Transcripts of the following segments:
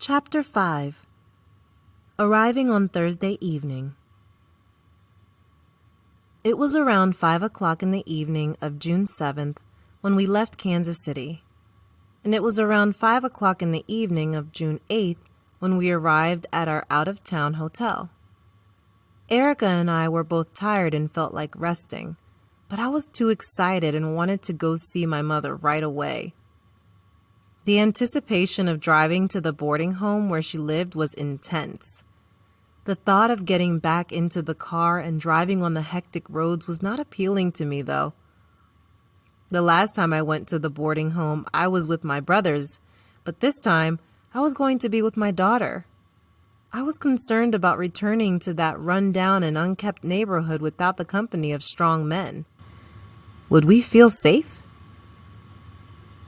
Chapter 5. Arriving on Thursday evening. It was around 5 o'clock in the evening of June 7th when we left Kansas City, and it was around 5 o'clock in the evening of June 8th when we arrived at our out-of-town hotel. Erica and I were both tired and felt like resting, but I was too excited and wanted to go see my mother right away. The anticipation of driving to the boarding home where she lived was intense. The thought of getting back into the car and driving on the hectic roads was not appealing to me, though. The last time I went to the boarding home, I was with my brothers, but this time I was going to be with my daughter. I was concerned about returning to that run-down and unkept neighborhood without the company of strong men. Would we feel safe?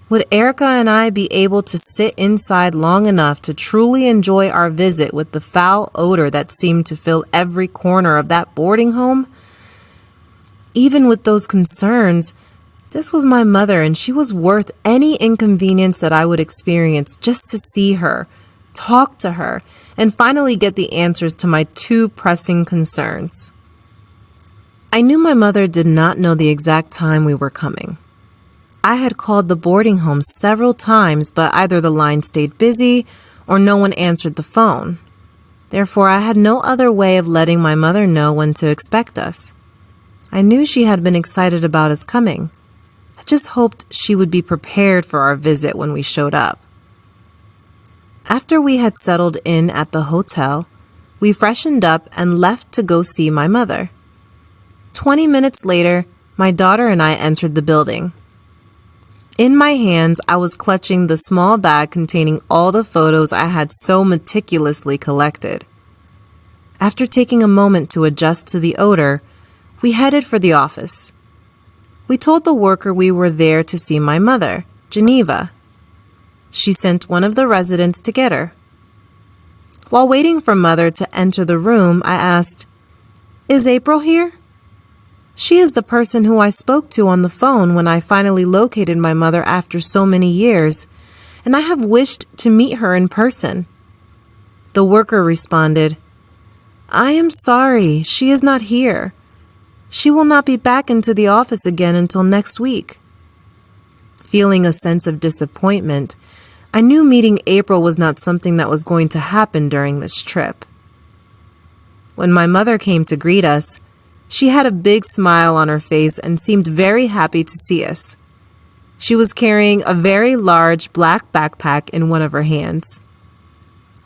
Would Erica and I be able to sit inside long enough to truly enjoy our visit with the foul odor that seemed to fill every corner of that boarding home? Even with those concerns, this was my mother, and she was worth any inconvenience that I would experience just to see her, talk to her, and finally get the answers to my two pressing concerns. I knew my mother did not know the exact time we were coming. I had called the boarding home several times, but either the line stayed busy or no one answered the phone. Therefore, I had no other way of letting my mother know when to expect us. I knew she had been excited about us coming. I just hoped she would be prepared for our visit when we showed up. After we had settled in at the hotel, we freshened up and left to go see my mother. 20 minutes later, my daughter and I entered the building. In my hands, I was clutching the small bag containing all the photos I had so meticulously collected. After taking a moment to adjust to the odor, we headed for the office. We told the worker we were there to see my mother, Geneva. She sent one of the residents to get her. While waiting for Mother to enter the room, I asked, "Is April here?" She is the person who I spoke to on the phone when I finally located my mother after so many years, and I have wished to meet her in person. The worker responded, "I am sorry, she is not here. She will not be back into the office again until next week." Feeling a sense of disappointment, I knew meeting April was not something that was going to happen during this trip. When my mother came to greet us, she had a big smile on her face and seemed very happy to see us. She was carrying a very large black backpack in one of her hands.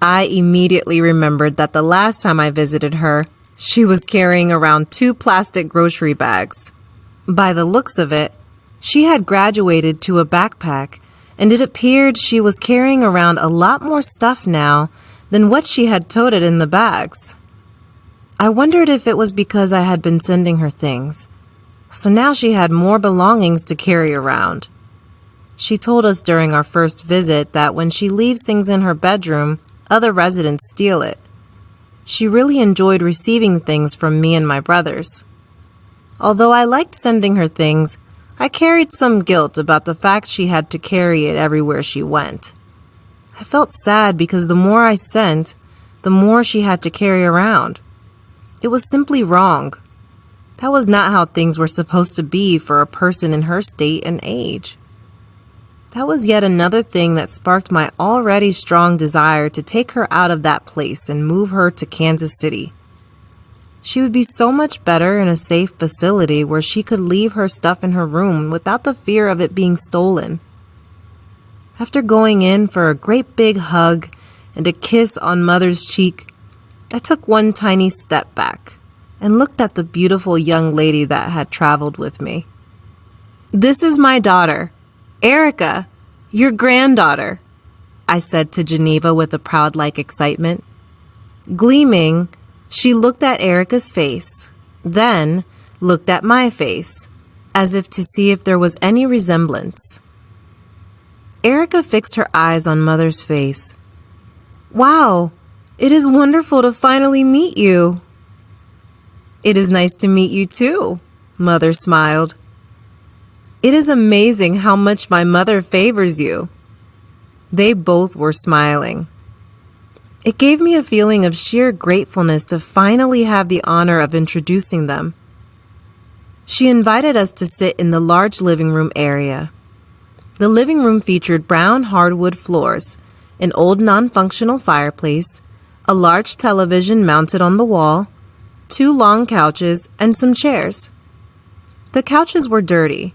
I immediately remembered that the last time I visited her, she was carrying around 2 plastic grocery bags. By the looks of it, she had graduated to a backpack, and it appeared she was carrying around a lot more stuff now than what she had toted in the bags. I wondered if it was because I had been sending her things, so now she had more belongings to carry around. She told us during our first visit that when she leaves things in her bedroom, other residents steal it. She really enjoyed receiving things from me and my brothers. Although I liked sending her things, I carried some guilt about the fact she had to carry it everywhere she went. I felt sad because the more I sent, the more she had to carry around. It was simply wrong. That was not how things were supposed to be for a person in her state and age. That was yet another thing that sparked my already strong desire to take her out of that place and move her to Kansas City. She would be so much better in a safe facility where she could leave her stuff in her room without the fear of it being stolen. After going in for a great big hug and a kiss on Mother's cheek, I took one tiny step back and looked at the beautiful young lady that had traveled with me. "This is my daughter, Erica, your granddaughter," I said to Geneva with a proud-like excitement. Gleaming, she looked at Erica's face, then looked at my face, as if to see if there was any resemblance. Erica fixed her eyes on Mother's face. "Wow! It is wonderful to finally meet you." "It is nice to meet you too," Mother smiled. "It is amazing how much my mother favors you." They both were smiling. It gave me a feeling of sheer gratefulness to finally have the honor of introducing them. She invited us to sit in the large living room area. The living room featured brown hardwood floors, an old non-functional fireplace, a large television mounted on the wall, 2 long couches, and some chairs. The couches were dirty.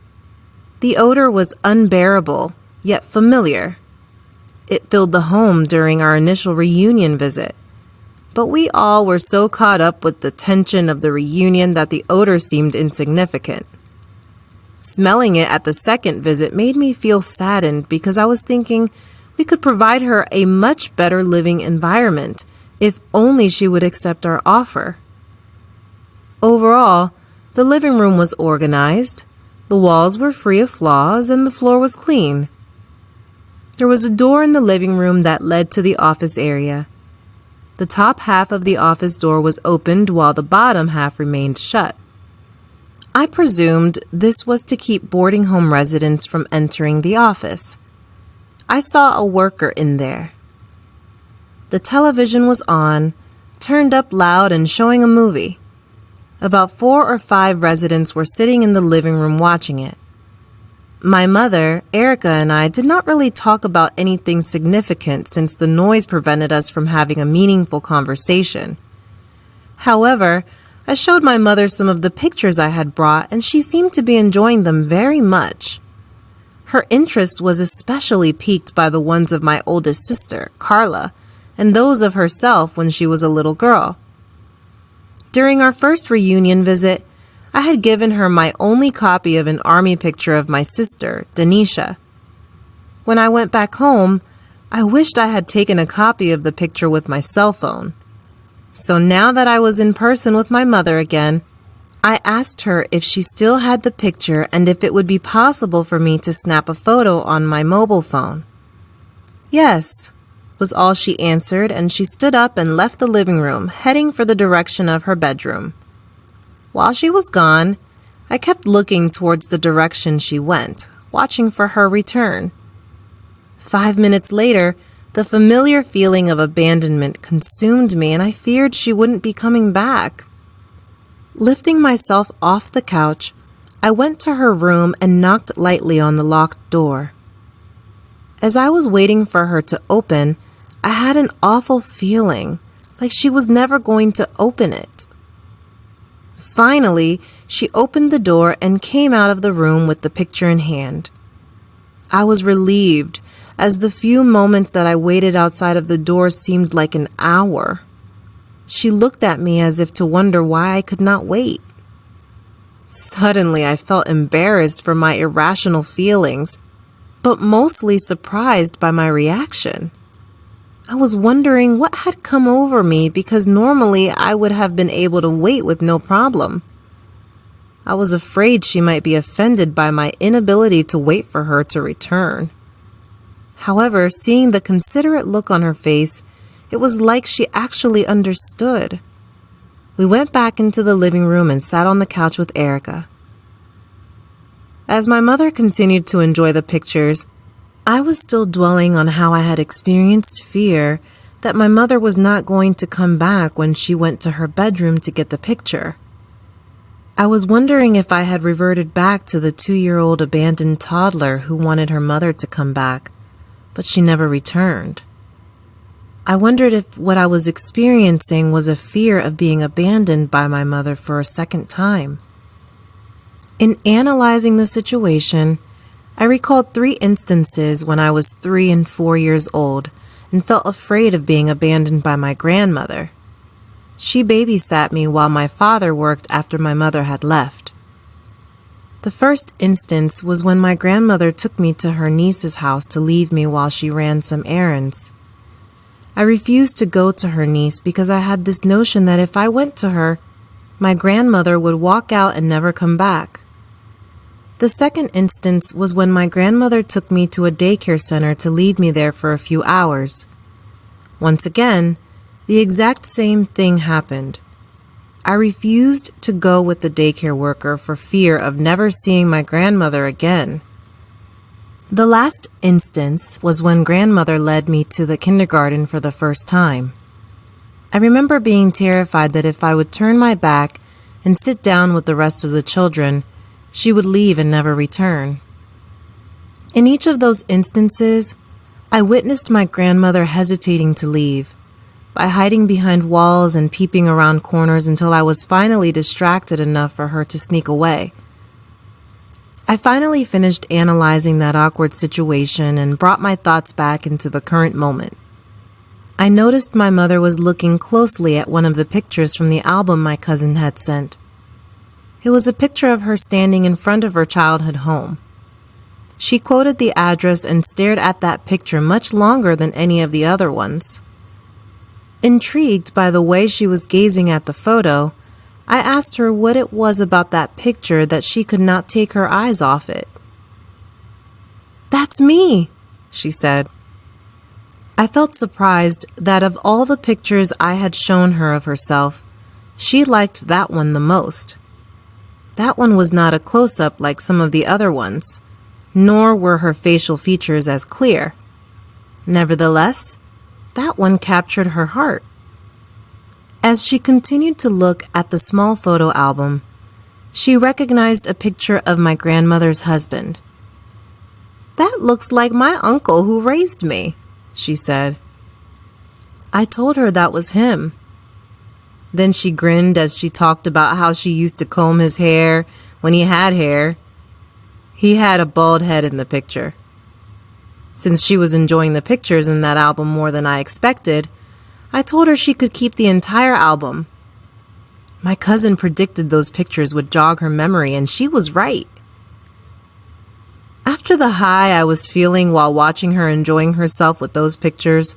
The odor was unbearable, yet familiar. It filled the home during our initial reunion visit. But we all were so caught up with the tension of the reunion that the odor seemed insignificant. Smelling it at the second visit made me feel saddened because I was thinking we could provide her a much better living environment if only she would accept our offer. Overall, the living room was organized, the walls were free of flaws, and the floor was clean. There was a door in the living room that led to the office area. The top half of the office door was opened while the bottom half remained shut. I presumed this was to keep boarding home residents from entering the office. I saw a worker in there. The television was on, turned up loud and showing a movie. About 4 or 5 residents were sitting in the living room watching it. My mother, Erica, and I did not really talk about anything significant since the noise prevented us from having a meaningful conversation. However, I showed my mother some of the pictures I had brought, and she seemed to be enjoying them very much. Her interest was especially piqued by the ones of my oldest sister, Carla, and those of herself when she was a little girl. During our first reunion visit, I had given her my only copy of an army picture of my sister, Denisha. When I went back home, I wished I had taken a copy of the picture with my cell phone. So now that I was in person with my mother again, I asked her if she still had the picture and if it would be possible for me to snap a photo on my mobile phone. Yes, was all she answered, and she stood up and left the living room, heading for the direction of her bedroom. While she was gone, I kept looking towards the direction she went, watching for her return. 5 minutes later, the familiar feeling of abandonment consumed me, and I feared she wouldn't be coming back. Lifting myself off the couch, I went to her room and knocked lightly on the locked door. As I was waiting for her to open, I had an awful feeling, like she was never going to open it. Finally, she opened the door and came out of the room with the picture in hand. I was relieved, as the few moments that I waited outside of the door seemed like an hour. She looked at me as if to wonder why I could not wait. Suddenly, I felt embarrassed for my irrational feelings, but mostly surprised by my reaction. I was wondering what had come over me because normally I would have been able to wait with no problem. I was afraid she might be offended by my inability to wait for her to return. However, seeing the considerate look on her face, it was like she actually understood. We went back into the living room and sat on the couch with Erica. As my mother continued to enjoy the pictures, I was still dwelling on how I had experienced fear that my mother was not going to come back when she went to her bedroom to get the picture. I was wondering if I had reverted back to the 2-year-old abandoned toddler who wanted her mother to come back, but she never returned. I wondered if what I was experiencing was a fear of being abandoned by my mother for a second time. In analyzing the situation, I recalled 3 instances when I was 3 and 4 years old and felt afraid of being abandoned by my grandmother. She babysat me while my father worked after my mother had left. The first instance was when my grandmother took me to her niece's house to leave me while she ran some errands. I refused to go to her niece because I had this notion that if I went to her, my grandmother would walk out and never come back. The second instance was when my grandmother took me to a daycare center to leave me there for a few hours. Once again, the exact same thing happened. I refused to go with the daycare worker for fear of never seeing my grandmother again. The last instance was when grandmother led me to the kindergarten for the first time. I remember being terrified that if I would turn my back and sit down with the rest of the children, she would leave and never return. In each of those instances, I witnessed my grandmother hesitating to leave, by hiding behind walls and peeping around corners until I was finally distracted enough for her to sneak away. I finally finished analyzing that awkward situation and brought my thoughts back into the current moment. I noticed my mother was looking closely at one of the pictures from the album my cousin had sent. It was a picture of her standing in front of her childhood home. She quoted the address and stared at that picture much longer than any of the other ones. Intrigued by the way she was gazing at the photo, I asked her what it was about that picture that she could not take her eyes off it. "That's me," she said. I felt surprised that of all the pictures I had shown her of herself, she liked that one the most. That one was not a close-up like some of the other ones, nor were her facial features as clear. Nevertheless, that one captured her heart. As she continued to look at the small photo album, she recognized a picture of my grandmother's husband. "That looks like my uncle who raised me," she said. I told her that was him. Then she grinned as she talked about how she used to comb his hair when he had hair. He had a bald head in the picture. Since she was enjoying the pictures in that album more than I expected, I told her she could keep the entire album. My cousin predicted those pictures would jog her memory, and she was right. After the high I was feeling while watching her enjoying herself with those pictures,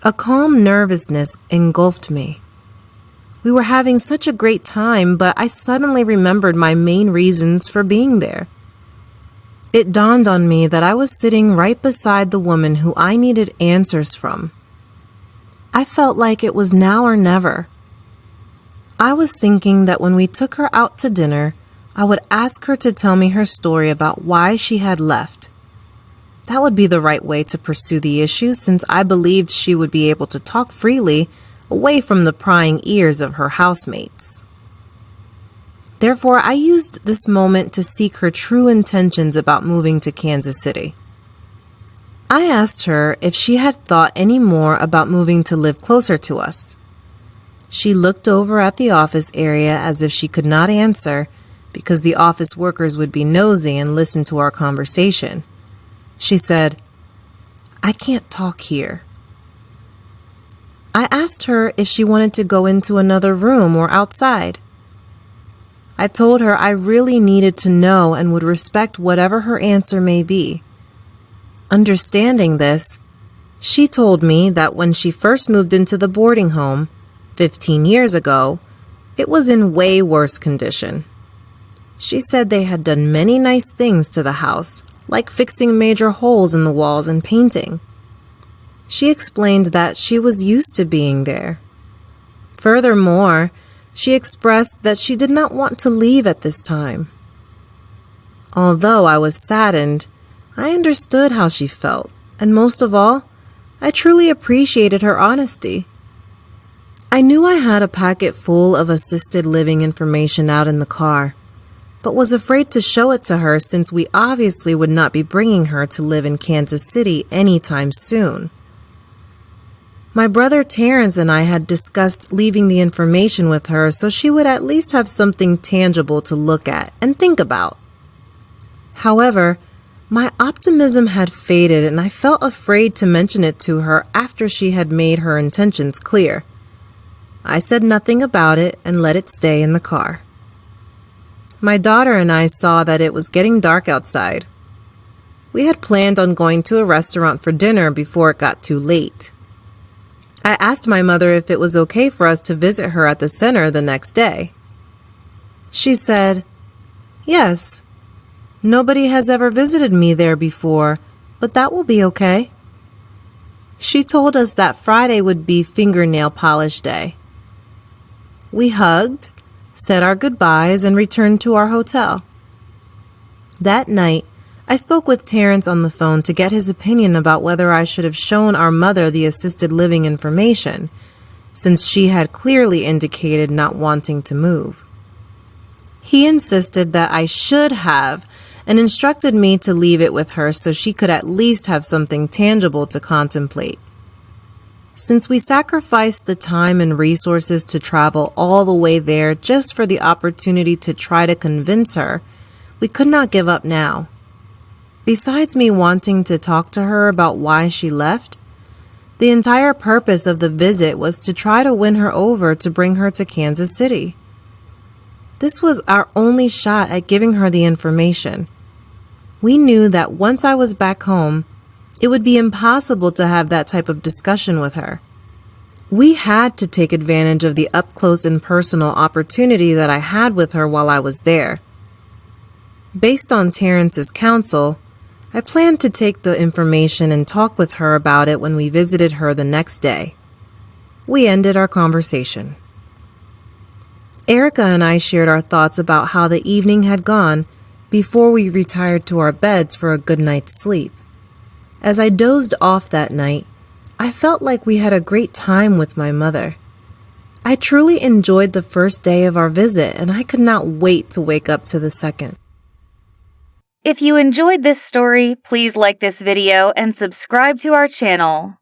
a calm nervousness engulfed me. We were having such a great time, but I suddenly remembered my main reasons for being there. It dawned on me that I was sitting right beside the woman who I needed answers from. I felt like it was now or never. I was thinking that when we took her out to dinner, I would ask her to tell me her story about why she had left. That would be the right way to pursue the issue, since I believed she would be able to talk freely away from the prying ears of her housemates. Therefore, I used this moment to seek her true intentions about moving to Kansas City. I asked her if she had thought any more about moving to live closer to us. She looked over at the office area as if she could not answer because the office workers would be nosy and listen to our conversation. She said, "I can't talk here." I asked her if she wanted to go into another room or outside. I told her I really needed to know and would respect whatever her answer may be. Understanding this, she told me that when she first moved into the boarding home, 15 years ago, it was in way worse condition. She said they had done many nice things to the house, like fixing major holes in the walls and painting. She explained that she was used to being there. Furthermore, she expressed that she did not want to leave at this time. Although I was saddened, I understood how she felt, and most of all, I truly appreciated her honesty. I knew I had a packet full of assisted living information out in the car, but was afraid to show it to her since we obviously would not be bringing her to live in Kansas City anytime soon. My brother Terrence and I had discussed leaving the information with her so she would at least have something tangible to look at and think about. However, my optimism had faded and I felt afraid to mention it to her after she had made her intentions clear. I said nothing about it and let it stay in the car. My daughter and I saw that it was getting dark outside. We had planned on going to a restaurant for dinner before it got too late. I asked my mother if it was okay for us to visit her at the center the next day. She said, "Yes. Nobody has ever visited me there before, but that will be okay." She told us that Friday would be fingernail polish day. We hugged, said our goodbyes, and returned to our hotel. That night, I spoke with Terrence on the phone to get his opinion about whether I should have shown our mother the assisted living information, since she had clearly indicated not wanting to move. He insisted that I should have and instructed me to leave it with her so she could at least have something tangible to contemplate. Since we sacrificed the time and resources to travel all the way there just for the opportunity to try to convince her, we could not give up now. Besides me wanting to talk to her about why she left, the entire purpose of the visit was to try to win her over to bring her to Kansas City. This was our only shot at giving her the information. We knew that once I was back home, it would be impossible to have that type of discussion with her. We had to take advantage of the up-close and personal opportunity that I had with her while I was there. Based on Terrence's counsel, I planned to take the information and talk with her about it when we visited her the next day. We ended our conversation. Erica and I shared our thoughts about how the evening had gone before we retired to our beds for a good night's sleep. As I dozed off that night, I felt like we had a great time with my mother. I truly enjoyed the first day of our visit, and I could not wait to wake up to the second. If you enjoyed this story, please like this video and subscribe to our channel.